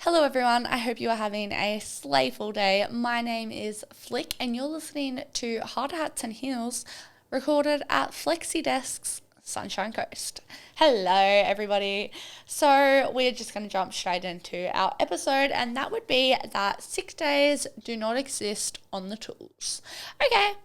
Hello everyone, I hope you are having a slayful day. My name is Flick and you're listening to Hard Hats and Heels recorded at Flexi Desks, Sunshine Coast. Hello everybody. So we're just going to jump straight into our episode, and that would be that sick days do not exist on the tools. Okay,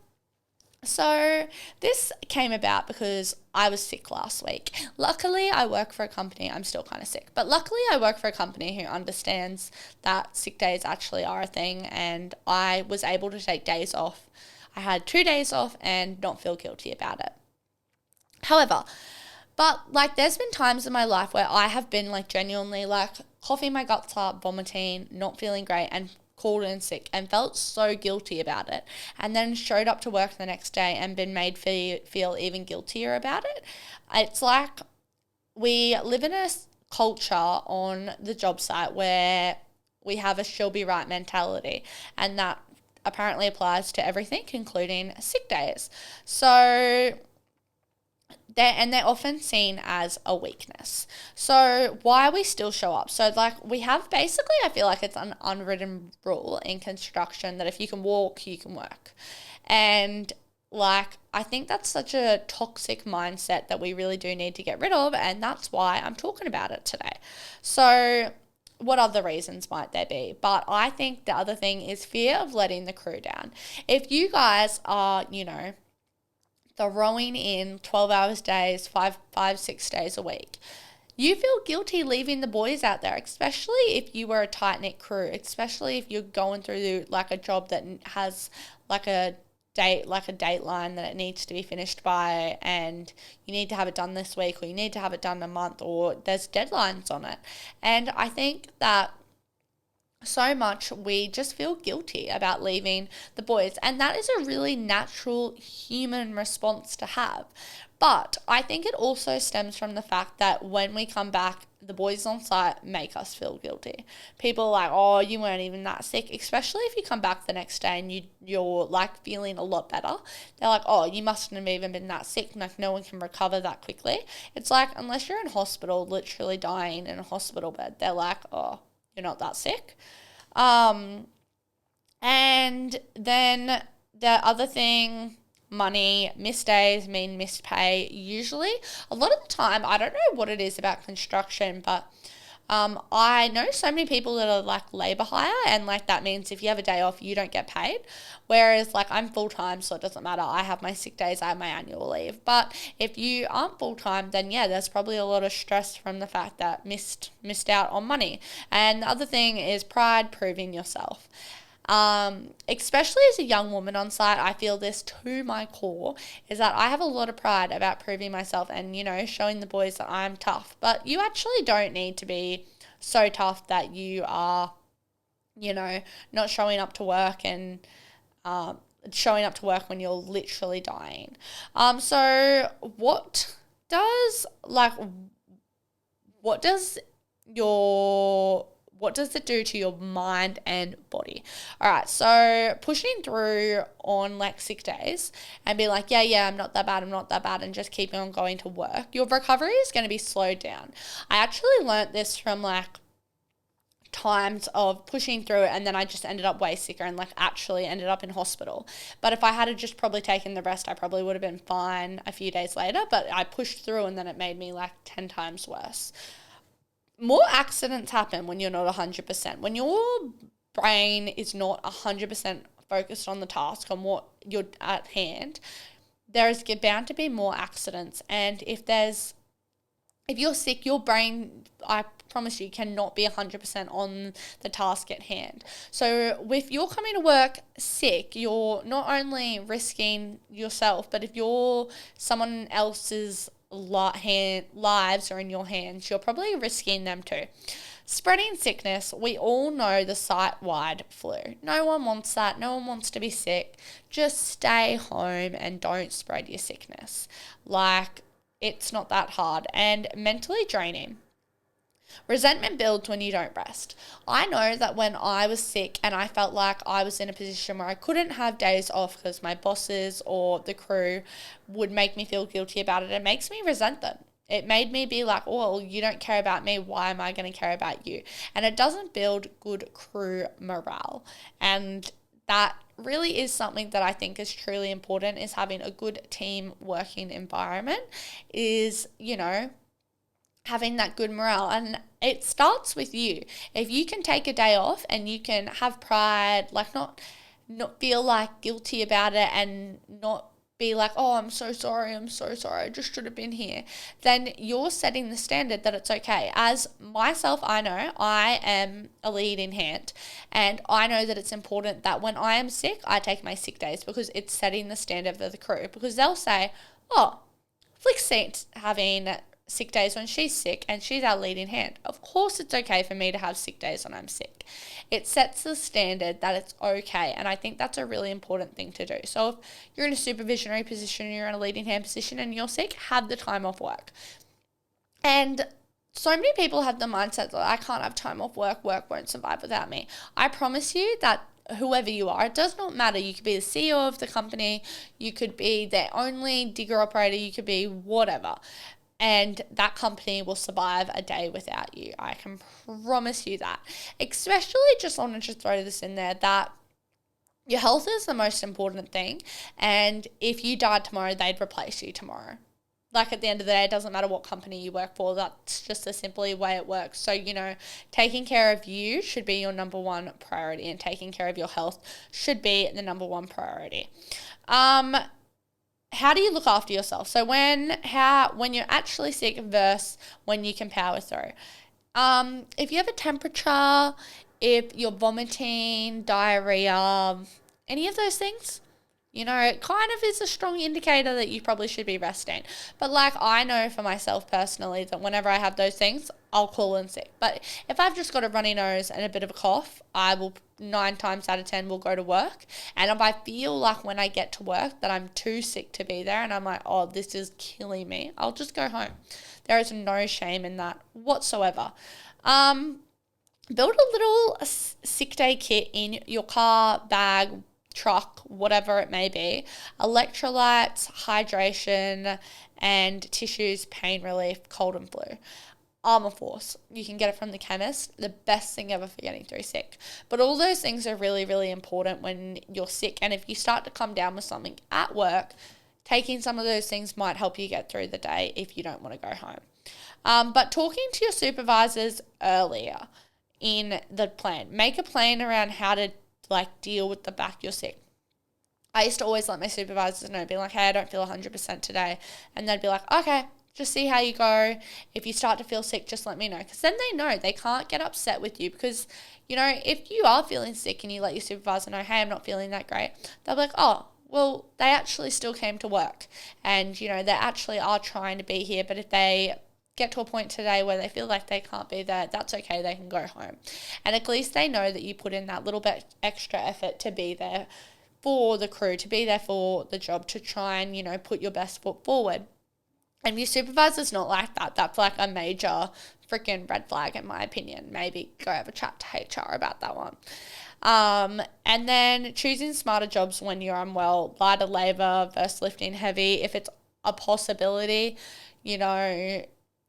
so this came about because I was sick last week. Luckily, I work for a company. I'm still kind of sick, but luckily I work for a company who understands that sick days actually are a thing, and I was able to take days off. I had 2 days off and not feel guilty about it. However, there's been times in my life where I have been genuinely coughing my guts up, vomiting, not feeling great, and called in sick and felt so guilty about it, and then showed up to work the next day and been made feel even guiltier about it. It's like we live in a culture on the job site where we have a she'll be right mentality, and that apparently applies to everything, including sick days. So they're often seen as a weakness. So why we still show up? So we have basically, I feel like it's an unwritten rule in construction that if you can walk, you can work. And I think that's such a toxic mindset that we really do need to get rid of, and that's why I'm talking about it today. So what other reasons might there be? But I think the other thing is fear of letting the crew down. If you guys are, the rowing in 12 hours days, 6 days a week, you feel guilty leaving the boys out there, especially if you were a tight-knit crew, especially if you're going through a job that has a dateline that it needs to be finished by, and you need to have it done this week, or you need to have it done a month, or there's deadlines on it. And I think that so much we just feel guilty about leaving the boys, and that is a really natural human response to have. But I think it also stems from the fact that when we come back, the boys on site make us feel guilty. People are like, oh, you weren't even that sick, especially if you come back the next day and you're feeling a lot better. They're like, oh, you mustn't have even been that sick, no one can recover that quickly. It's unless you're in hospital, literally dying in a hospital bed, they're like, oh, you're not that sick. And then the other thing, money, missed days mean missed pay. Usually, a lot of the time, I don't know what it is about construction, but I know so many people that are labor hire, and that means if you have a day off, you don't get paid. Whereas I'm full time, so it doesn't matter. I have my sick days, I have my annual leave. But if you aren't full time, then yeah, there's probably a lot of stress from the fact that missed out on money. And the other thing is pride, proving yourself. Especially as a young woman on site, I feel this to my core, is that I have a lot of pride about proving myself and, showing the boys that I'm tough. But you actually don't need to be so tough that you are, not showing up to work and showing up to work when you're literally dying. So what does it do to your mind and body? All right, so pushing through on sick days and be yeah, I'm not that bad, and just keeping on going to work, your recovery is going to be slowed down. I actually learnt this from times of pushing through it, and then I just ended up way sicker and actually ended up in hospital. But if I had just probably taken the rest, I probably would have been fine a few days later, but I pushed through and then it made me 10 times worse. More accidents happen when you're not 100%. When your brain is not 100% focused on the task, on what you're at hand, there is bound to be more accidents. And if you're sick, your brain, I promise you, cannot be 100% on the task at hand. So if you're coming to work sick, you're not only risking yourself, but if someone else's lives are in your hands, you're probably risking them too. Spreading sickness, we all know the site-wide flu. No one wants that. No one wants to be sick. Just stay home and don't spread your sickness. It's not that hard, and mentally draining. Resentment builds when you don't rest. I know that when I was sick and I felt like I was in a position where I couldn't have days off because my bosses or the crew would make me feel guilty about it, it makes me resent them. it made me be like, oh, well, you don't care about me. Why am I going to care about you? And it doesn't build good crew morale. And that really is something that I think is truly important, is having a good team working environment, is, having that good morale. And it starts with you. If you can take a day off and you can have pride, like not feel like guilty about it and not be like, oh, I'm so sorry, I just should have been here, then you're setting the standard that it's okay. As myself, I know I am a lead in hand, and I know that it's important that when I am sick, I take my sick days, because it's setting the standard for the crew, because they'll say, oh, Flick's having sick days when she's sick and she's our lead in hand. Of course it's okay for me to have sick days when I'm sick. It sets the standard that it's okay, and I think that's a really important thing to do. So if you're in a supervisionary position, you're in a lead in hand position and you're sick, have the time off work. And so many people have the mindset that I can't have time off work won't survive without me. I promise you that whoever you are, it does not matter. You could be the CEO of the company, you could be their only digger operator, you could be whatever, and that company will survive a day without you. I can promise you that. Especially, just wanted to throw this in there, that your health is the most important thing, and if you died tomorrow, they'd replace you tomorrow. Like, at the end of the day, it doesn't matter what company you work for. That's just the simply way it works. So, taking care of you should be your number one priority, and taking care of your health should be the number one priority. How do you look after yourself? So when you're actually sick versus when you can power through. If you have a temperature, if you're vomiting, diarrhea, any of those things, it kind of is a strong indicator that you probably should be resting. But I know for myself personally that whenever I have those things, I'll call in sick. But if I've just got a runny nose and a bit of a cough, I will 9 times out of 10 will go to work. And if I feel like when I get to work that I'm too sick to be there and I'm like, oh, this is killing me, I'll just go home. There is no shame in that whatsoever. Build a little sick day kit in your car, bag, truck, whatever it may be. Electrolytes, hydration, and tissues, pain relief, cold and flu. Armour Force, you can get it from the chemist, the best thing ever for getting through sick. But all those things are really, really important when you're sick, and if you start to come down with something at work, taking some of those things might help you get through the day if you don't want to go home. But talking to your supervisors earlier in the plan, make a plan around how to deal with the fact you're sick. I used to always let my supervisors know, being like, hey, I don't feel 100% today. And they'd be like, okay, just see how you go. If you start to feel sick, just let me know. Because then they know they can't get upset with you. Because, if you are feeling sick and you let your supervisor know, hey, I'm not feeling that great, they'll be like, oh, well, they actually still came to work. And, they actually are trying to be here. But if they get to a point today where they feel like they can't be there, that's okay, they can go home. And at least they know that you put in that little bit extra effort to be there for the crew, to be there for the job, to try and, put your best foot forward. And if your supervisor's not like that, that's a major freaking red flag in my opinion. Maybe go have a chat to HR about that one. And then choosing smarter jobs when you're unwell, lighter labor versus lifting heavy. If it's a possibility,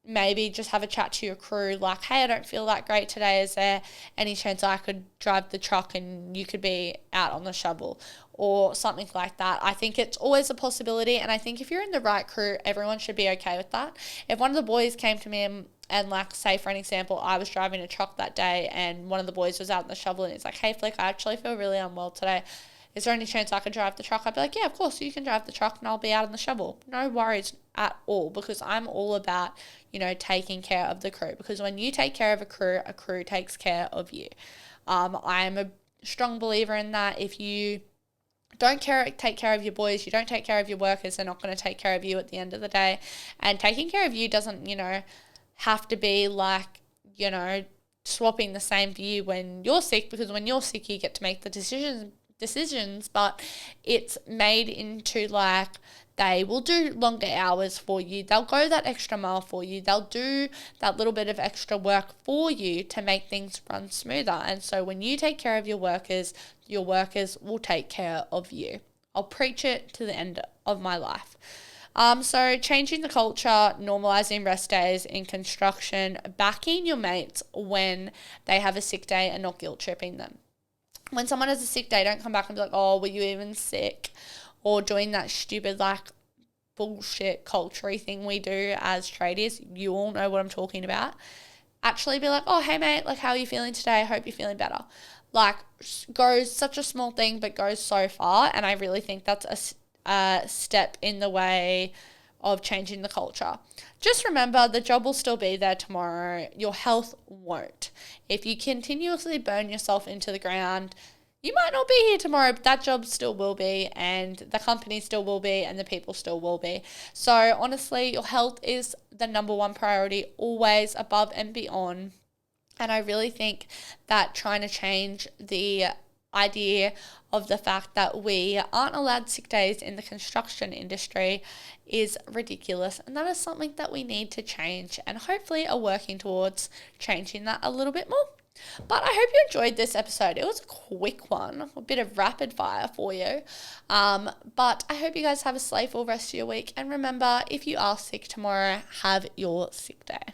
maybe just have a chat to your crew like, hey, I don't feel that great today. Is there any chance I could drive the truck and you could be out on the shovel or something like that? I think it's always a possibility, and I think if you're in the right crew, everyone should be okay with that. If one of the boys came to me and say, for an example, I was driving a truck that day and one of the boys was out in the shovel and he's like, hey, Flick, I actually feel really unwell today. Is there any chance I could drive the truck? I'd be like, yeah, of course, you can drive the truck and I'll be out in the shovel. No worries at all, because I'm all about, taking care of the crew. Because when you take care of a crew takes care of you. I am a strong believer in that. If you don't take care of your boys, you don't take care of your workers, they're not going to take care of you at the end of the day. And taking care of you doesn't, have to be swapping the same for you when you're sick, because when you're sick, you get to make the decisions, but it's made into they will do longer hours for you. They'll go that extra mile for you. They'll do that little bit of extra work for you to make things run smoother. And so when you take care of your workers will take care of you. I'll preach it to the end of my life. So changing the culture, normalizing rest days in construction, backing your mates when they have a sick day and not guilt tripping them. When someone has a sick day, don't come back and be like, oh, were you even sick? Or doing that stupid, bullshit culture thing we do as tradies. You all know what I'm talking about. Actually be like, oh, hey, mate, how are you feeling today? I hope you're feeling better. Goes such a small thing, but goes so far. And I really think that's a step in the way of changing the culture. Just remember, the job will still be there tomorrow. Your health won't. If you continuously burn yourself into the ground, you might not be here tomorrow, but that job still will be, and the company still will be, and the people still will be. So honestly, your health is the number one priority, always above and beyond. And I really think that trying to change the idea of the fact that we aren't allowed sick days in the construction industry is ridiculous, and that is something that we need to change, and hopefully are working towards changing that a little bit more. But I hope you enjoyed this episode. It was a quick one, a bit of rapid fire for you. But I hope you guys have a slayful rest of your week, and remember, if you are sick tomorrow, have your sick day.